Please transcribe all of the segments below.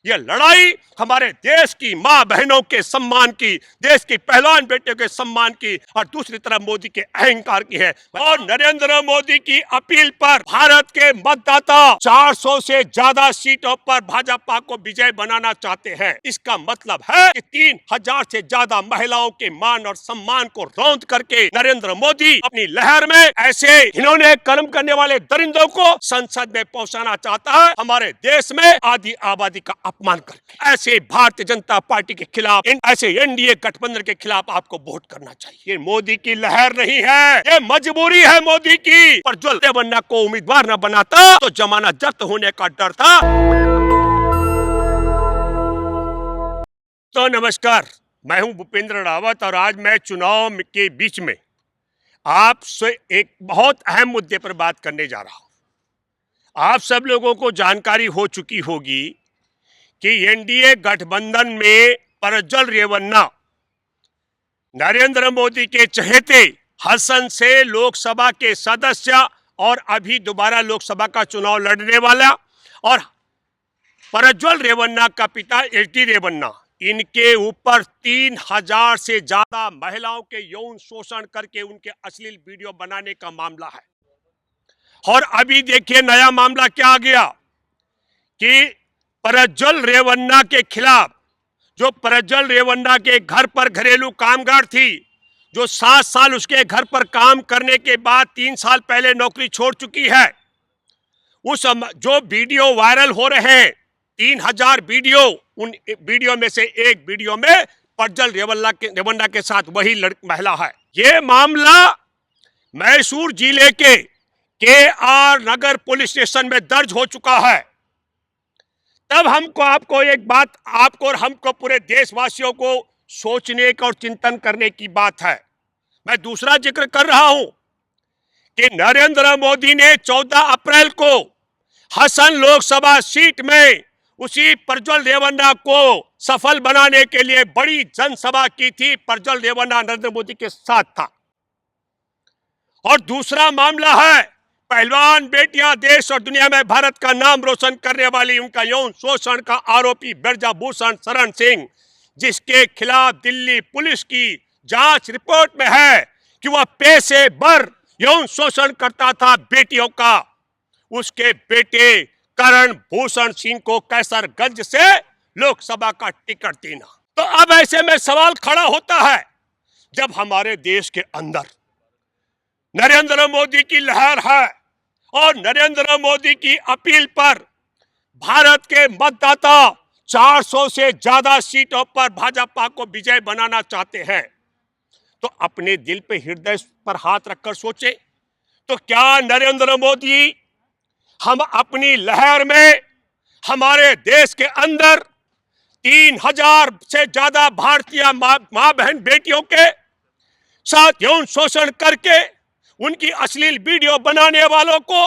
ये लड़ाई हमारे देश की मां बहनों के सम्मान की, देश की पहलवान बेटियों के सम्मान की और दूसरी तरफ मोदी के अहंकार की है। और नरेंद्र मोदी की अपील पर भारत के मतदाता 400 से ज्यादा सीटों पर भाजपा को विजय बनाना चाहते हैं। इसका मतलब है कि 3000 से ज्यादा महिलाओं के मान और सम्मान को रौंद करके नरेंद्र मोदी अपनी लहर में ऐसे इन्होंने कर्म करने वाले दरिंदों को संसद में पहुंचाना चाहता है। हमारे देश में आधी आबादी का अपमान करके ऐसे भारतीय जनता पार्टी के खिलाफ, ऐसे एनडीए गठबंधन के खिलाफ आपको वोट करना चाहिए। ये मोदी की लहर नहीं है, ये मजबूरी है मोदी की। पर जो देवन्ना को उम्मीदवार न बनाता तो जमाना जब्त होने का डर था। तो नमस्कार, मैं हूं भूपेंद्र रावत और आज मैं चुनाव के बीच में आपसे एक बहुत अहम मुद्दे पर बात करने जा रहा हूं। आप सब लोगों को जानकारी हो चुकी होगी कि एनडीए गठबंधन में प्रज्वल रेवन्ना नरेंद्र मोदी के चहेते हसन से लोकसभा के सदस्य और अभी दोबारा लोकसभा का चुनाव लड़ने वाला, और प्रज्वल रेवन्ना का पिता एचडी रेवन्ना, इनके ऊपर 3000 से ज्यादा महिलाओं के यौन शोषण करके उनके अश्लील वीडियो बनाने का मामला है। और अभी देखिए नया मामला क्या आ गया कि प्रज्वल रेवन्ना के खिलाफ, जो प्रज्वल रेवन्ना के घर पर घरेलू कामगार थी, जो 7 साल उसके घर पर काम करने के बाद 3 साल पहले नौकरी छोड़ चुकी है, उस जो वीडियो वायरल हो रहे हैं 3000 वीडियो, उन वीडियो में से एक वीडियो में प्रज्वल रेवन्ना के साथ वही महिला है। ये मामला मैसूर जिले के आर नगर पुलिस स्टेशन में दर्ज हो चुका है। तब आपको एक बात, आपको और हमको, पूरे देशवासियों को सोचने का और चिंतन करने की बात है। मैं दूसरा जिक्र कर रहा हूं कि नरेंद्र मोदी ने 14 अप्रैल को हसन लोकसभा सीट में उसी प्रज्वल रेवन्ना को सफल बनाने के लिए बड़ी जनसभा की थी। प्रज्वल रेवन्ना नरेंद्र मोदी के साथ था। और दूसरा मामला है पहलवान बेटियां देश और दुनिया में भारत का नाम रोशन करने वाली, उनका यौन शोषण का आरोपी ब्रजभूषण शरण सिंह, जिसके खिलाफ दिल्ली पुलिस की जांच रिपोर्ट में है कि वह पेशेवर यौन शोषण करता था बेटियों का। उसके बेटे करण भूषण सिंह को कैसरगंज से लोकसभा का टिकट देना। तो अब ऐसे में सवाल खड़ा होता है, जब हमारे देश के अंदर नरेंद्र मोदी की लहर है और नरेंद्र मोदी की अपील पर भारत के मतदाता 400 से ज्यादा सीटों पर भाजपा को विजय बनाना चाहते हैं, तो अपने दिल पे, हृदय पर हाथ रखकर सोचे, तो क्या नरेंद्र मोदी हम अपनी लहर में हमारे देश के अंदर 3000 से ज्यादा भारतीय मां बहन बेटियों के साथ यौन शोषण करके उनकी अश्लील वीडियो बनाने वालों को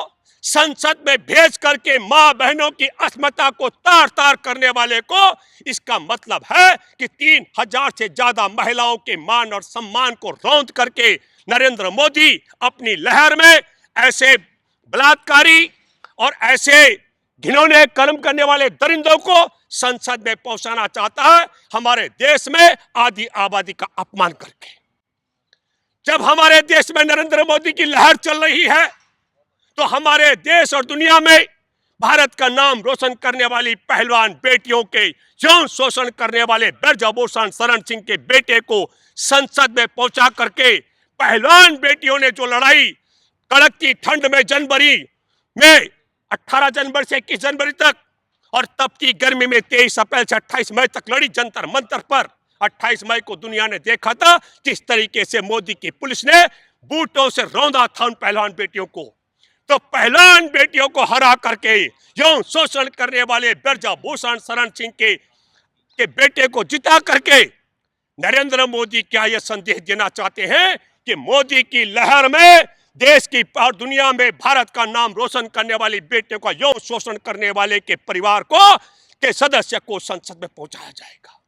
संसद में भेज करके मां बहनों की अस्मिता को तार तार करने वाले को, इसका मतलब है कि 3000 से ज्यादा महिलाओं के मान और सम्मान को रौंद करके नरेंद्र मोदी अपनी लहर में ऐसे बलात्कारी और ऐसे घिनौने कर्म करने वाले दरिंदों को संसद में पहुंचाना चाहता है, हमारे देश में आधी आबादी का अपमान करके। जब हमारे देश में नरेंद्र मोदी की लहर चल रही है, तो हमारे देश और दुनिया में भारत का नाम रोशन करने वाली पहलवान बेटियों के यौन शोषण करने वाले ब्रजभूषण शरण सिंह के बेटे को संसद में पहुंचा करके पहलवान बेटियों ने जो लड़ाई कड़कती ठंड में जनवरी में 18 जनवरी से 21 जनवरी तक और तपती गर्मी में 23 अप्रैल से 28 मई तक लड़ी जंतर मंतर पर, 28 मई को दुनिया ने देखा था जिस तरीके से मोदी की पुलिस ने बूटों से रौंदा था उन पहलवान बेटियों को। तो पहलवान बेटियों को हरा करके यौन शोषण करने वाले ब्रजभूषण शरण सिंह के बेटे को जिता करके नरेंद्र मोदी क्या यह संदेश देना चाहते हैं कि मोदी की लहर में देश की और दुनिया में भारत का नाम रोशन करने वाली बेटियों का यौन शोषण करने वाले के परिवार को, के सदस्य को संसद में पहुंचाया जाएगा।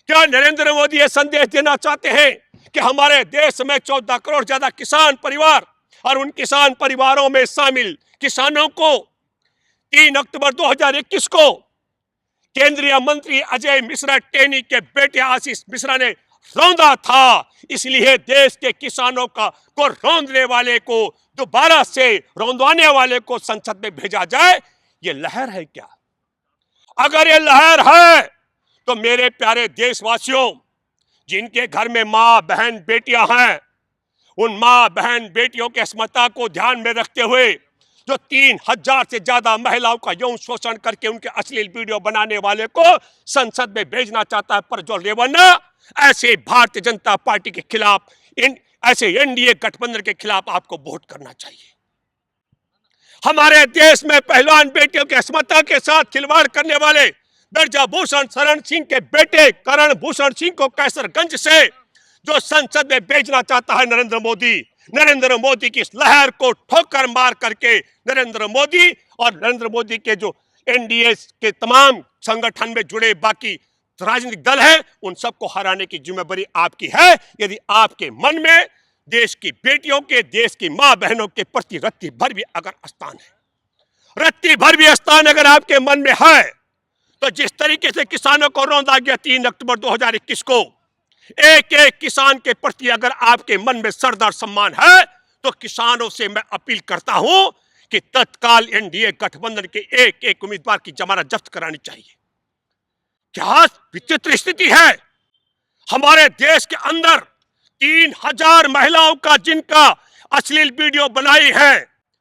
क्या नरेंद्र मोदी यह संदेश देना चाहते हैं कि हमारे देश में 14 करोड़ ज्यादा किसान परिवार और उन किसान परिवारों में शामिल किसानों को 3 अक्टूबर 2021 को केंद्रीय मंत्री अजय मिश्रा टेनी के बेटे आशीष मिश्रा ने रौंदा था, इसलिए देश के किसानों को रौंदने वाले को दोबारा से रौंदवाने वाले को संसद में भेजा जाए। ये लहर है क्या? अगर ये लहर है तो मेरे प्यारे देशवासियों, जिनके घर में माँ बहन बेटियां हैं, उन माँ बहन बेटियों के अस्मिता को ध्यान में रखते हुए जो 3000 से ज्यादा महिलाओं का यौन शोषण करके उनके अश्लील वीडियो बनाने वाले को संसद में भेजना चाहता है प्रज्वल रेवन्ना, ऐसे भारतीय जनता पार्टी के खिलाफ, ऐसे एनडीए गठबंधन के खिलाफ आपको वोट करना चाहिए। हमारे देश में पहलवान बेटियों के अस्मिता के साथ खिलवाड़ करने वाले ब्रजभूषण शरण सिंह के बेटे करण भूषण सिंह को कैसरगंज से जो संसद में भेजना चाहता है नरेंद्र मोदी की इस लहर को ठोकर मार करके नरेंद्र मोदी और नरेंद्र मोदी के जो एनडीए के तमाम संगठन में जुड़े बाकी राजनीतिक दल हैं, उन सबको हराने की जिम्मेदारी आपकी है। यदि आपके मन में देश की बेटियों के, देश की मां बहनों के प्रति रत्ती भर भी अगर स्थान अगर आपके मन में है, तो जिस तरीके से किसानों को रौंदा गया 3 अक्टूबर 2021 को, एक एक किसान के प्रति अगर आपके मन में सरदार सम्मान है, तो किसानों से मैं अपील करता हूं कि तत्काल एनडीए गठबंधन के एक एक उम्मीदवार की जमानत जब्त करानी चाहिए। क्या विचित्र स्थिति है हमारे देश के अंदर। 3000 महिलाओं का जिनका अश्लील वीडियो बनाई है।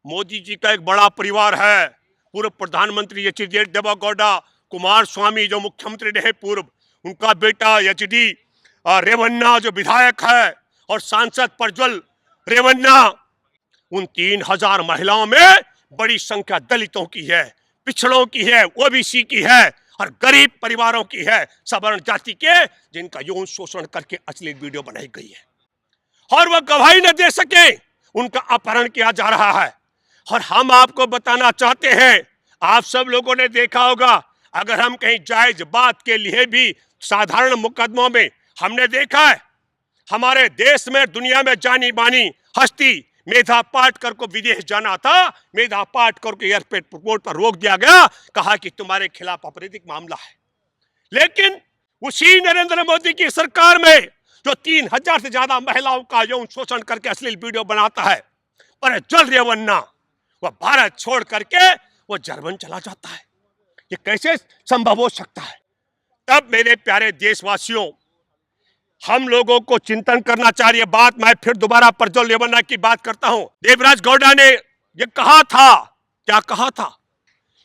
मोदी जी का एक बड़ा परिवार है, पूर्व प्रधानमंत्री एच.डी. देवेगौड़ा, कुमार स्वामी जो मुख्यमंत्री रहे पूर्व, उनका बेटा एच.डी. रेवन्ना जो विधायक है, और सांसद प्रज्वल रेवन्ना। उन 3000 महिलाओं में बड़ी संख्या दलितों की है, पिछड़ों की है, ओबीसी की है और गरीब परिवारों की है, सवर्ण जाति के, जिनका यौन शोषण करके अश्लील वीडियो बनाई गई है और वह गवाही न दे सके, उनका अपहरण किया जा रहा है। और हम आपको बताना चाहते हैं, आप सब लोगों ने देखा होगा, अगर हम कहीं जायज बात के लिए भी साधारण मुकदमों में, हमने देखा है हमारे देश में दुनिया में जानी मानी हस्ती मेधा पाटकर को विदेश जाना था, मेधा पाटकर को एयरपोर्ट पर रोक दिया गया, कहा कि तुम्हारे खिलाफ आपराधिक मामला है। लेकिन उसी नरेंद्र मोदी की सरकार में जो 3000 से ज्यादा महिलाओं का यौन शोषण करके अश्लील वीडियो बनाता है, प्रज्वल रेवन्ना, वह भारत छोड़ करके वो जर्मन चला जाता है। ये कैसे संभव हो सकता है? तब मेरे प्यारे देशवासियों, हम लोगों को चिंतन करना चाहिए। बात मैं फिर दोबारा प्रज्वल रेवन्ना की बात करता हूं। देवराज गौड़ा ने ये कहा था, क्या कहा था?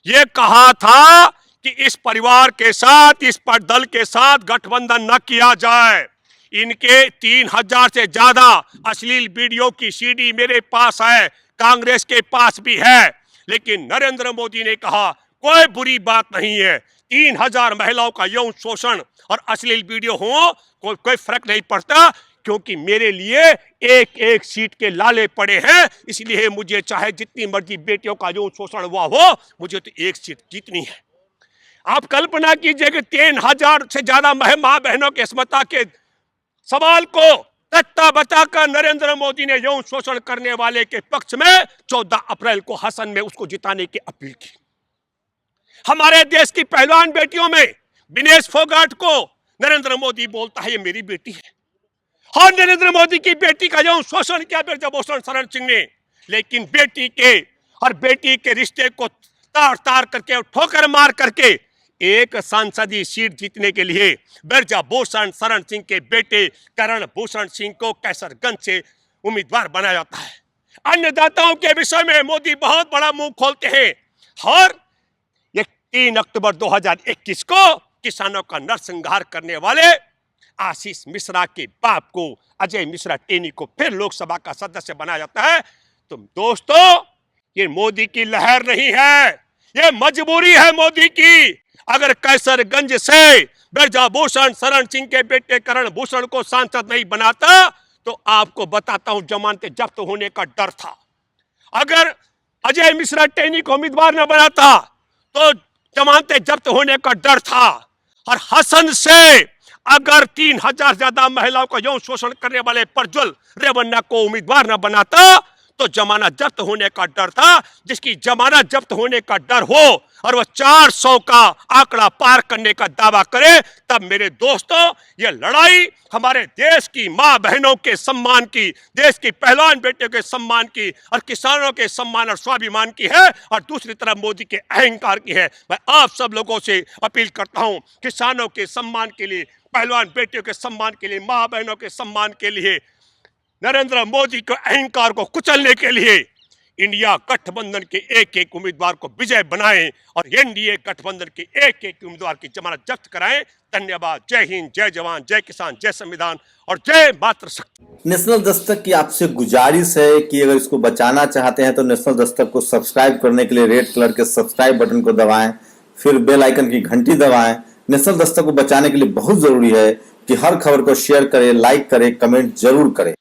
ये कहा था कि इस परिवार के साथ, इस दल के साथ गठबंधन न किया जाए। इनके 3000 से ज्यादा अश्लील वीडियो की सीडी मेरे पास है, कांग्रेस के पास भी है, लेकिन नरेंद्र मोदी ने कहा कोई बुरी बात नहीं है, 3000 महिलाओं का यौन शोषण और अश्लील वीडियो हो, कोई फर्क नहीं पड़ता, क्योंकि मेरे लिए एक एक सीट के लाले पड़े हैं, इसलिए मुझे चाहे जितनी मर्जी बेटियों का यौन शोषण हुआ हो, मुझे तो एक सीट जीतनी है। आप कल्पना कीजिए कि 3000 से ज्यादा मां बहनों के अस्मिता के सवाल को तत्ता बताकर नरेंद्र मोदी ने यौन शोषण करने वाले के पक्ष में 14 अप्रैल को हसन में उसको जिताने की अपील की। हमारे देश की पहलवान बेटियों में विनेश फोगाट को नरेंद्र मोदी बोलता है ये मेरी बेटी है, और नरेंद्र मोदी की बेटी का यौन शोषण किया ब्रजभूषण शरण सिंह ने। लेकिन बेटी के रिश्ते को तार तार करके, ठोकर मार करके एक सांसदीय सीट जीतने के लिए ब्रजभूषण शरण सिंह के बेटे करण भूषण सिंह को कैसरगंज से उम्मीदवार बनाया जाता है। अन्नदाताओं के विषय में मोदी बहुत बड़ा मुंह खोलते हैं, और 3 अक्टूबर 2021 को किसानों का नरसंहार करने वाले आशीष मिश्रा के बाप को, अजय मिश्रा टेनी को फिर लोकसभा का सदस्य बनाया जाता है। तो दोस्तों, ये मोदी की लहर नहीं है, ये मजबूरी है मोदी की। अगर कैसरगंज से ब्रजभूषण शरण सिंह के बेटे करण भूषण को सांसद नहीं बनाता, तो आपको बताता हूं जमानतें जब्त होने का डर था। अगर अजय मिश्रा टेनी को उम्मीदवार न बनाता, तो जमानतें जब्त होने का डर था। और हसन से अगर 3000 ज्यादा महिलाओं का यौन शोषण करने वाले प्रज्वल रेवन्ना को उम्मीदवार न बनाता, तो जमानत जब्त होने का डर था। जिसकी जमानत जब्त होने का डर हो और वह 400 का आंकड़ा पार करने का दावा करे, तब मेरे दोस्तों यह लड़ाई हमारे देश की मां बहनों के सम्मान की, देश की पहलवान बेटियों के सम्मान की और किसानों के सम्मान और स्वाभिमान की है, और दूसरी तरफ मोदी के अहंकार की है। मैं आप सब लोगों से अपील करता हूं, किसानों के सम्मान के लिए, पहलवान बेटियों के सम्मान के लिए, मां बहनों के सम्मान के लिए, नरेंद्र मोदी के अहंकार को कुचलने के लिए इंडिया गठबंधन के एक एक उम्मीदवार को विजय बनाएं और एनडीए गठबंधन के एक एक उम्मीदवार की जमानत जब्त कराएं। धन्यवाद। जय हिंद, जय जवान, जय किसान, जय संविधान और जय मातृशक्ति। नेशनल दस्तक की आपसे गुजारिश है कि अगर इसको बचाना चाहते हैं तो नेशनल दस्तक को सब्सक्राइब करने के लिए रेड कलर के सब्सक्राइब बटन को दबाएं, फिर बेल आइकन की घंटी दबाएं। नेशनल दस्तक को बचाने के लिए बहुत जरूरी है कि हर खबर को शेयर करें, लाइक करें, कमेंट जरूर करें।